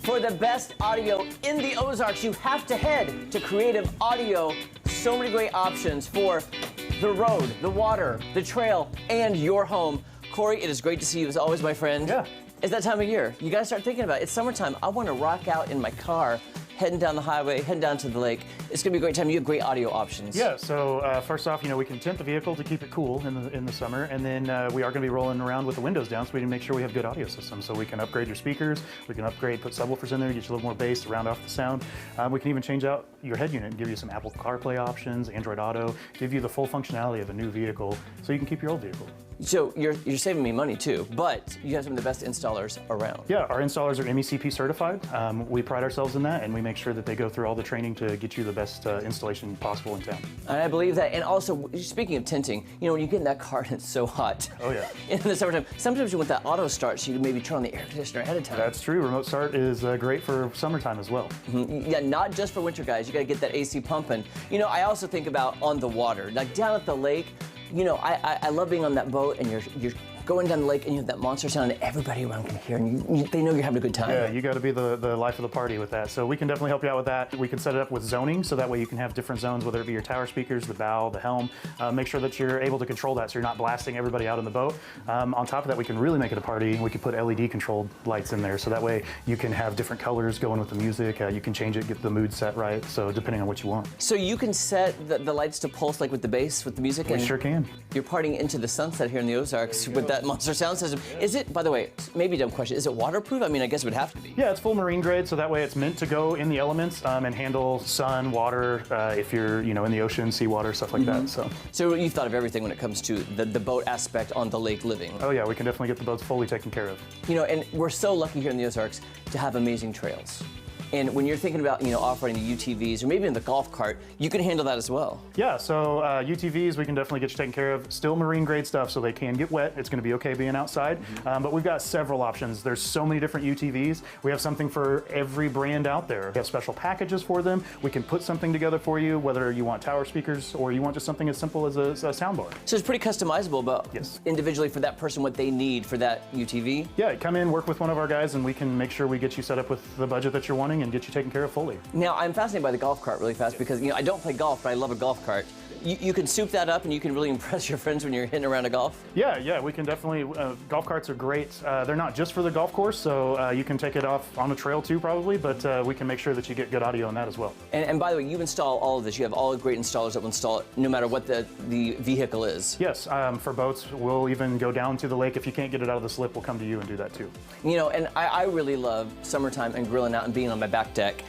For the best audio in the Ozarks, you have to head to Creative Audio. So many great options for the road, the water, the trail, and your home. Corey, it is great to see you as always, my friend. Yeah. It's that time of year. You gotta start thinking about it. It's summertime. I wanna rock out in my car, heading down the highway, heading down to the lake. It's gonna be a great time. You have great audio options. Yeah, so first off, we can tint the vehicle to keep it cool in the summer, and then we are going to be rolling around with the windows down so we can make sure we have good audio systems. So we can upgrade your speakers, we can upgrade, put subwoofers in there, get you a little more bass to round off the sound. We can even change out your head unit and give you some Apple CarPlay options, Android Auto, give you the full functionality of a new vehicle so you can keep your old vehicle. So you're saving me money too, but you have some of the best installers around. Yeah, our installers are MECP certified. We pride ourselves in that, and we make sure that they go through all the training to get you the best installation possible in town. And I believe that. And also, speaking of tinting, when you get in that car and it's so hot. Oh yeah. In the summertime, sometimes you want that auto start so you can maybe turn on the air conditioner ahead of time. That's true. Remote start is great for summertime as well. Mm-hmm. Yeah, not just for winter, guys. You gotta get that AC pumping. I also think about on the water, like down at the lake. I love being on that boat and you're going down the lake and you have that monster sound and everybody around can hear and they know you're having a good time. Yeah, you got to be the life of the party with that. So we can definitely help you out with that. We can set it up with zoning so that way you can have different zones, whether it be your tower speakers, the bow, the helm. Make sure that you're able to control that so you're not blasting everybody out in the boat. On top of that, we can really make it a party. We can put LED controlled lights in there so that way you can have different colors going with the music. You can change it, get the mood set right, so depending on what you want. So you can set the lights to pulse like with the bass, with the music? We sure can. You're partying into the sunset here in the Ozarks with that monster sound system. Is it, by the way, maybe a dumb question, is it waterproof? I mean, I guess it would have to be. Yeah, it's full marine grade, so that way it's meant to go in the elements and handle sun, water, if you're, in the ocean, seawater, stuff like that. So you've thought of everything when it comes to the boat aspect on the lake living. Oh yeah, we can definitely get the boats fully taken care of. And we're so lucky here in the Ozarks to have amazing trails. And when you're thinking about, operating the UTVs or maybe in the golf cart, you can handle that as well. Yeah, so UTVs, we can definitely get you taken care of. Still marine grade stuff, so they can get wet. It's gonna be okay being outside. But we've got several options. There's so many different UTVs. We have something for every brand out there. We have special packages for them. We can put something together for you, whether you want tower speakers or you want just something as simple as a soundbar. So it's pretty customizable, but yes, individually for that person, what they need for that UTV? Yeah, come in, work with one of our guys, and we can make sure we get you set up with the budget that you're wanting and get you taken care of fully. Now, I'm fascinated by the golf cart really fast because, I don't play golf, but I love a golf cart. You can soup that up and you can really impress your friends when you're hitting around a golf? Yeah, we can definitely, golf carts are great. They're not just for the golf course, so you can take it off on a trail too probably, but we can make sure that you get good audio on that as well. And by the way, you install all of this. You have all the great installers that will install it no matter what the vehicle is. Yes, for boats, we'll even go down to the lake. If you can't get it out of the slip, we'll come to you and do that too. And I really love summertime and grilling out and being on my back deck.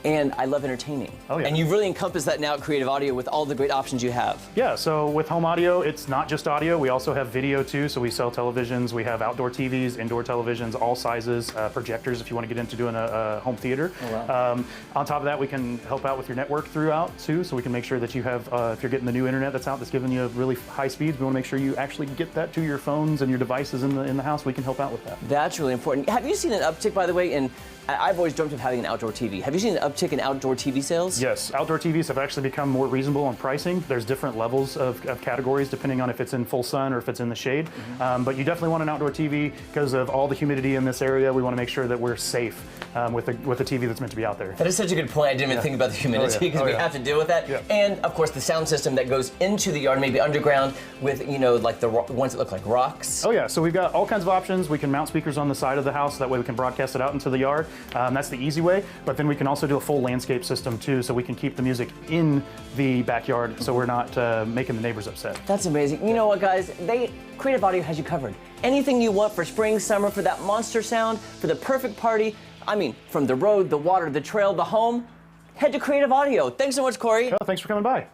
And I love entertaining. Oh, yeah. And you've really encompassed that now at Creative Audio with all the great options you have. Yeah, so with home audio, it's not just audio. We also have video too, so we sell televisions. We have outdoor TVs, indoor televisions, all sizes, projectors if you want to get into doing a home theater. Oh, wow. On top of that, we can help out with your network throughout too, so we can make sure that you have, if you're getting the new internet that's out that's giving you really high speeds, we want to make sure you actually get that to your phones and your devices in the house. We can help out with that. That's really important. Have you seen an uptick, by the way, in I've always dreamt of having an outdoor TV. Have you seen an uptick in outdoor TV sales? Yes, outdoor TVs have actually become more reasonable on pricing. There's different levels of categories depending on if it's in full sun or if it's in the shade. But you definitely want an outdoor TV because of all the humidity in this area. We want to make sure that we're safe with a TV that's meant to be out there. That is such a good point. I didn't even think about the humidity because we have to deal with that. Yeah. And of course the sound system that goes into the yard, maybe underground with, like the ones that look like rocks. Oh yeah, so we've got all kinds of options. We can mount speakers on the side of the house. That way we can broadcast it out into the yard. That's the easy way, but then we can also do a full landscape system too, so we can keep the music in the backyard so we're not making the neighbors upset. That's amazing. You know what, guys? Creative Audio has you covered. Anything you want for spring, summer, for that monster sound, for the perfect party. I mean, from the road, the water, the trail, the home, head to Creative Audio. Thanks so much, Corey. Oh, thanks for coming by.